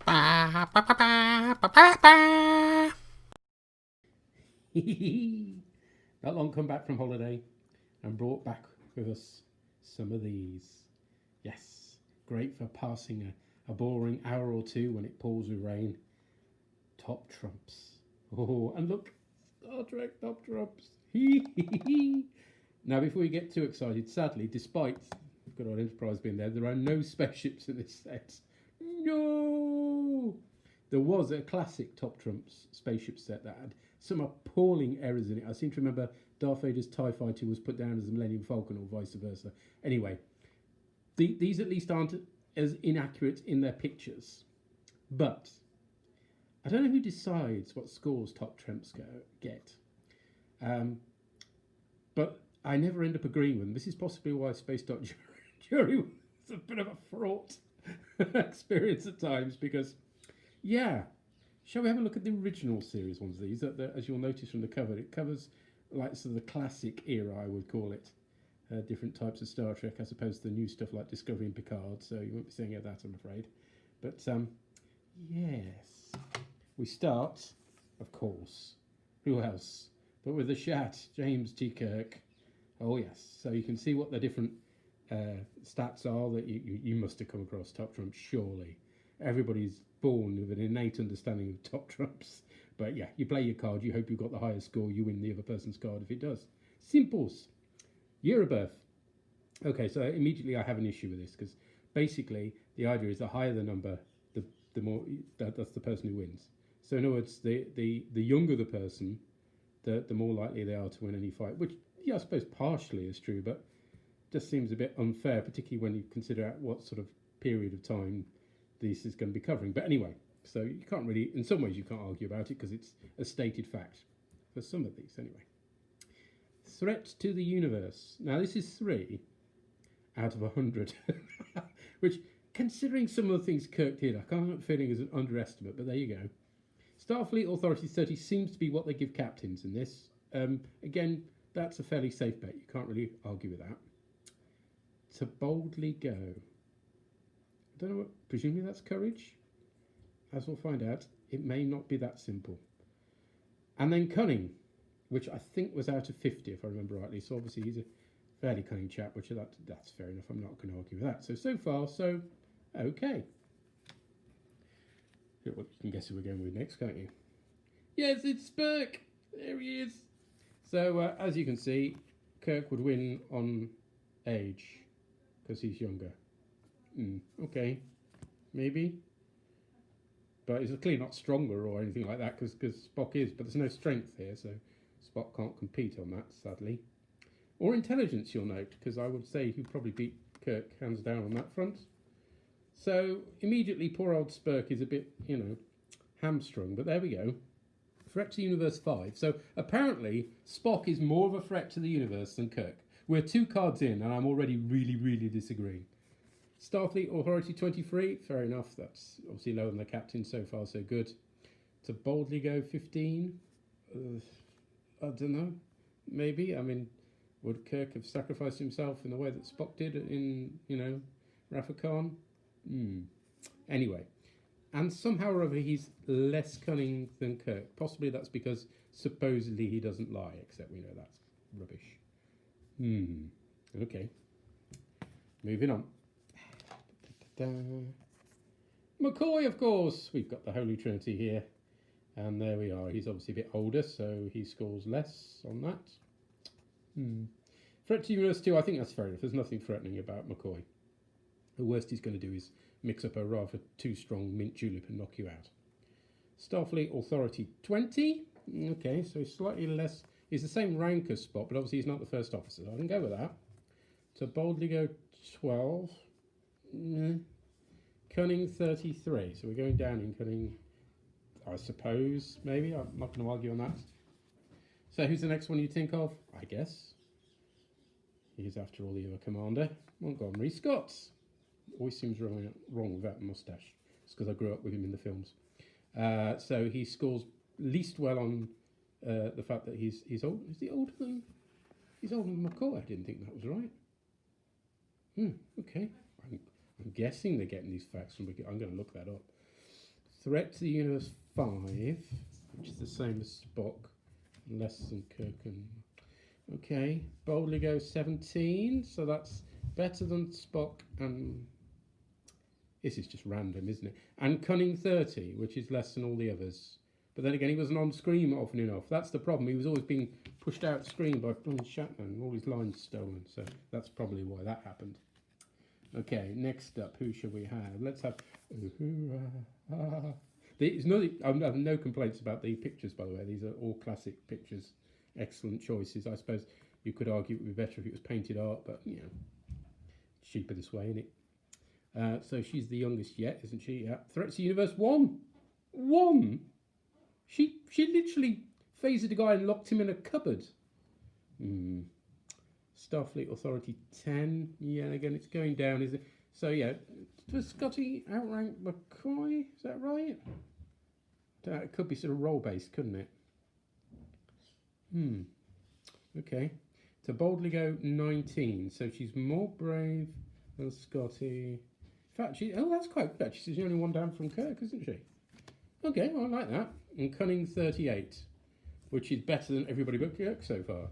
Ba, ba, ba, ba, ba, ba, ba. Not long come back from holiday and brought back with us some of these. Yes, great for passing a boring hour or two when it pours with rain. Top trumps. Oh, and look, Star Trek top trumps. Now, before we get too excited, sadly, despite good old Enterprise being there, there are no spaceships in this set. No! There was a classic Top Trumps spaceship set that had some appalling errors in it. I seem to remember Darth Vader's TIE fighter was put down as the Millennium Falcon or vice versa. Anyway, these at least aren't as inaccurate in their pictures. But I don't know who decides what scores Top Trumps get. Um, but I never end up agreeing with them. This is possibly why Space Dot Jury was a bit of a fraught experience at times because, yeah. Shall we have a look at the original series ones? These, as you'll notice from the cover, it covers like sort of the classic era, I would call it. Different types of Star Trek as opposed to the new stuff like Discovery and Picard. So you won't be seeing that, I'm afraid. But yes, we start, of course. Who else? But with the Shat, James T. Kirk. Oh yes. So you can see what the different stats are that you must have come across Top Trump, surely. Everybody's born with an innate understanding of top trumps. But yeah, you play your card, you hope you've got the highest score, you win the other person's card if it does. Simples. Year of birth. Okay, so immediately I have an issue with this because basically the idea is the higher the number, the more that's the person who wins. So in other words, the younger the person, the more likely they are to win any fight, which yeah, I suppose partially is true, but just seems a bit unfair, particularly when you consider what sort of period of time this is going to be covering. But anyway, so you can't really, in some ways, you can't argue about it because it's a stated fact for some of these anyway. Threat to the universe. Now, this is 3 out of 100, which, considering some of the things Kirk did, I can't help feeling is an underestimate, but there you go. Starfleet Authority 30 seems to be what they give captains in this. Again, that's a fairly safe bet. You can't really argue with that. To boldly go. I don't know what, presumably that's courage. As we'll find out, it may not be that simple. And then cunning, which I think was out of 50, if I remember rightly. So obviously he's a fairly cunning chap, which that's fair enough. I'm not going to argue with that. So far, so okay. You can guess who we're going with next, can't you? Yes, it's Spock. There he is. So as you can see, Kirk would win on age because he's younger. Okay, maybe. But he's clearly not stronger or anything like that because Spock is. But there's no strength here, so Spock can't compete on that, sadly. Or intelligence, you'll note, because I would say he'd probably beat Kirk hands down on that front. So immediately, poor old Spock is a bit, hamstrung. But there we go. Threat to the Universe 5. So apparently, Spock is more of a threat to the universe than Kirk. We're 2 cards in, and I'm already really, really disagreeing. Starfleet Authority 23, fair enough, that's obviously lower than the captain, so far so good. To boldly go 15, I don't know, maybe. I mean, would Kirk have sacrificed himself in the way that Spock did in, Rafa Khan? Anyway, and somehow or other he's less cunning than Kirk. Possibly that's because supposedly he doesn't lie, except we know that's rubbish. Okay. Moving on. McCoy, of course. We've got the Holy Trinity here. And there we are. He's obviously a bit older, so he scores less on that. Threat to Universe 2, I think that's fair enough. There's nothing threatening about McCoy. The worst he's going to do is mix up a rather too strong mint julep and knock you out. Starfleet Authority 20. Okay, so he's slightly less. He's the same rank as Spock, but obviously he's not the first officer. I can go with that. To boldly go 12. Cunning 33. So we're going down in cunning, I suppose, maybe. I'm not going to argue on that. So who's the next one you think of? I guess. He's after all the other commander. Montgomery Scott. Always seems wrong with that moustache. It's because I grew up with him in the films. So he scores least well on the fact that he's old. Is he older than? He's older than McCoy. I didn't think that was right. Okay. I'm guessing they're getting these facts from. I'm going to look that up. Threat to the Universe 5, which is the same as Spock, less than Kirk and... Okay, Boldly Go 17, so that's better than Spock and... This is just random, isn't it? And Cunning 30, which is less than all the others. But then again, he wasn't on screen often enough. That's the problem. He was always being pushed out screen by Shatner, all his lines stolen. So that's probably why that happened. Okay, next up, who shall we have? Let's have... I have no complaints about the pictures, by the way. These are all classic pictures. Excellent choices. I suppose you could argue it would be better if it was painted art, but, you know, cheaper this way, isn't it? So she's the youngest yet, isn't she? Yeah. Threats to Universe 1. 1? She literally phasered a guy and locked him in a cupboard. Starfleet Authority 10. Yeah, again, it's going down, is it? So, yeah, does Scotty outrank McCoy? Is that right? It could be sort of role-based, couldn't it? Okay. To Boldly Go 19. So she's more brave than Scotty. In fact, that's quite good. She's the only one down from Kirk, isn't she? Okay, well, I like that. And Cunning 38, which is better than everybody but Kirk so far.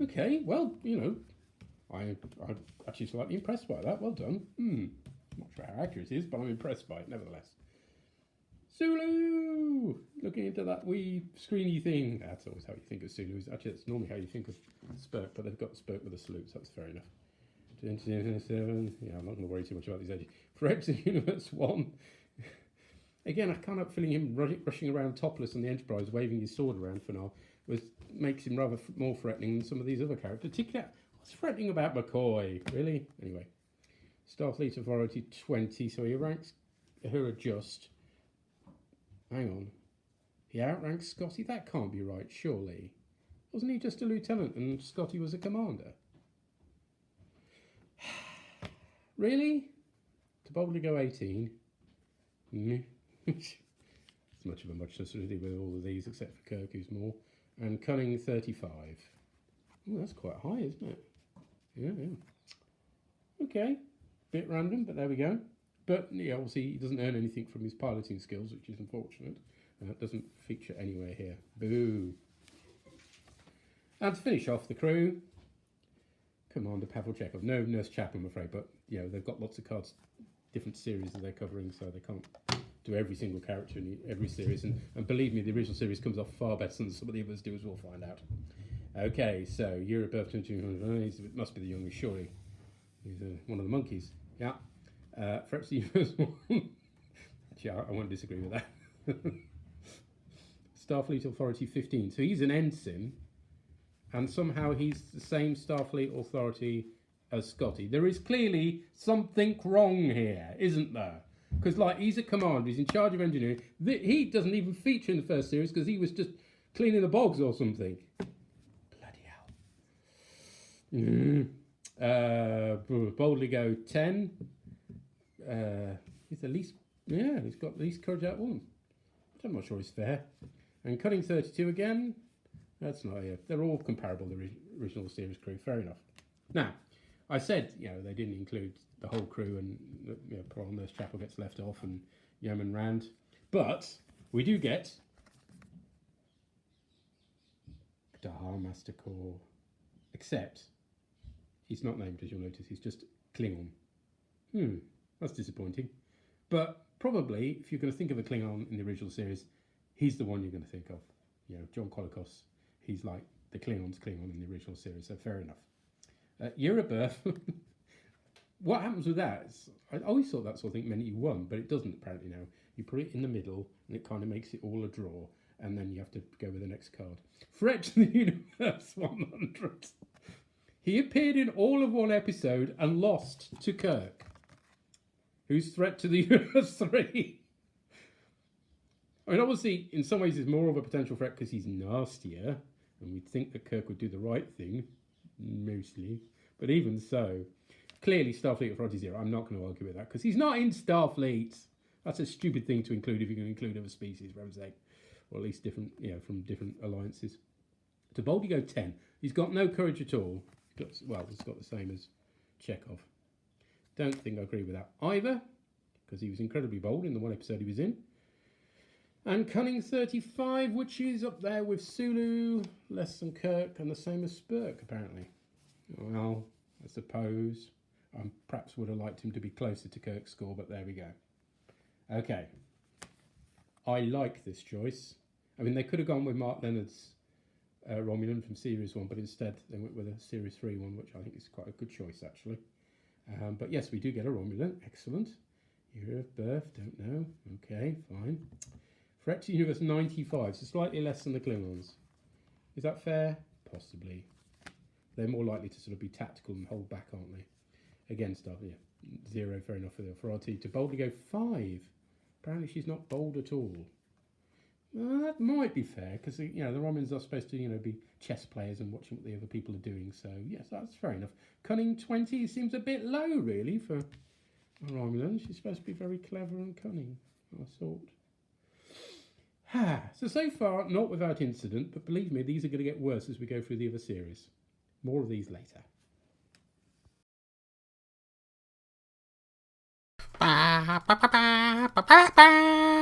Okay, well, you know, I'm actually slightly impressed by that. Well done. Not sure how accurate it is, but I'm impressed by it nevertheless. Sulu! Looking into that wee screeny thing. That's always how you think of Sulu. Actually, that's normally how you think of Spock, but they've got Spock with a salute, so that's fair enough. 27. Yeah, I'm not going to worry too much about these edges. Threat to Universe 1. Again, I can't help feeling him rushing around topless on the Enterprise, waving his sword around for now, makes him rather more threatening than some of these other characters. Particularly, what's threatening about McCoy? Really? Anyway. Starfleet Authority 20, so he ranks her just. Hang on. He outranks Scotty? That can't be right, surely. Wasn't he just a lieutenant and Scotty was a commander? Really? To Boldly Go 18? It's much of a muchness to do with all of these, except for Kirk, who's more. And Cunning 35. Oh, that's quite high, isn't it? Yeah. Okay. Bit random, but there we go. But, yeah, obviously he doesn't earn anything from his piloting skills, which is unfortunate. It doesn't feature anywhere here. Boo. And to finish off the crew, Commander Pavel Chekhov. No Nurse Chapel, I'm afraid, but, you know, they've got lots of cards, different series that they're covering, so they can't do every single character in every series. And believe me, the original series comes off far better than some of the others do, as we'll find out. Okay, so Year of Birth 2200. It must be the youngest, surely. He's one of the monkeys. Yeah. Threats to Universe 1. Actually, I won't disagree with that. Starfleet Authority 15. So he's an ensign, and somehow he's the same Starfleet Authority as Scotty. There is clearly something wrong here, isn't there? Because, like, he's a commander, he's in charge of engineering. He doesn't even feature in the first series because he was just cleaning the bogs or something. Bloody hell. Boldly Go 10. He's the least, he's got the least courage out of one. I'm not sure it's fair. And Cunning 32 again. That's not here. They're all comparable to the original series crew. Fair enough. Now, I said, you know, they didn't include the whole crew, and you know, poor old Nurse Chapel gets left off, and Yeoman Rand. But we do get Dahar Master Core, except he's not named, as you'll notice. He's just Klingon. That's disappointing. But probably, if you're going to think of a Klingon in the original series, he's the one you're going to think of. You know, John Colicos. He's like the Klingon's Klingon in the original series, so fair enough. Year of Birth. What happens with that? I always thought that sort of thing meant you won, but it doesn't apparently now. You put it in the middle, and it kind of makes it all a draw, and then you have to go with the next card. Threat to the Universe 100. He appeared in all of one episode and lost to Kirk, who's Threat to the Universe 3. I mean, obviously, in some ways, he's more of a potential threat because he's nastier, and we'd think that Kirk would do the right thing, mostly. But even so, clearly Starfleet Authority 0. I'm not going to argue with that because he's not in Starfleet. That's a stupid thing to include if you're going to include other species, for heaven's sake, or at least different, from different alliances. To Boldly Go 10. He's got no courage at all. He's got the same as Chekhov. Don't think I agree with that either, because he was incredibly bold in the one episode he was in. And Cunning 35, which is up there with Sulu, less than Kirk, and the same as Spurk, apparently. Well, I suppose I perhaps would have liked him to be closer to Kirk's score, but there we go. Okay. I like this choice. I mean, they could have gone with Mark Leonard's Romulan from Series 1, but instead they went with a Series 3 one, which I think is quite a good choice, actually. But yes, we do get a Romulan. Excellent. Year of birth, don't know. Okay, fine. Threat to Universe 95, so slightly less than the Klingons. Is that fair? Possibly. They're more likely to sort of be tactical and hold back, aren't they? Again, stuff, yeah. 0, fair enough for RT. To boldly go 5. Apparently she's not bold at all. Well, that might be fair, because the Romulans are supposed to, be chess players and watching what the other people are doing. So yes, that's fair enough. Cunning 20 seems a bit low, really, for a Romulan. She's supposed to be very clever and cunning, I thought. So far, not without incident, but believe me, these are going to get worse as we go through the other series. More of these later. Ba, ba, ba, ba, ba, ba, ba.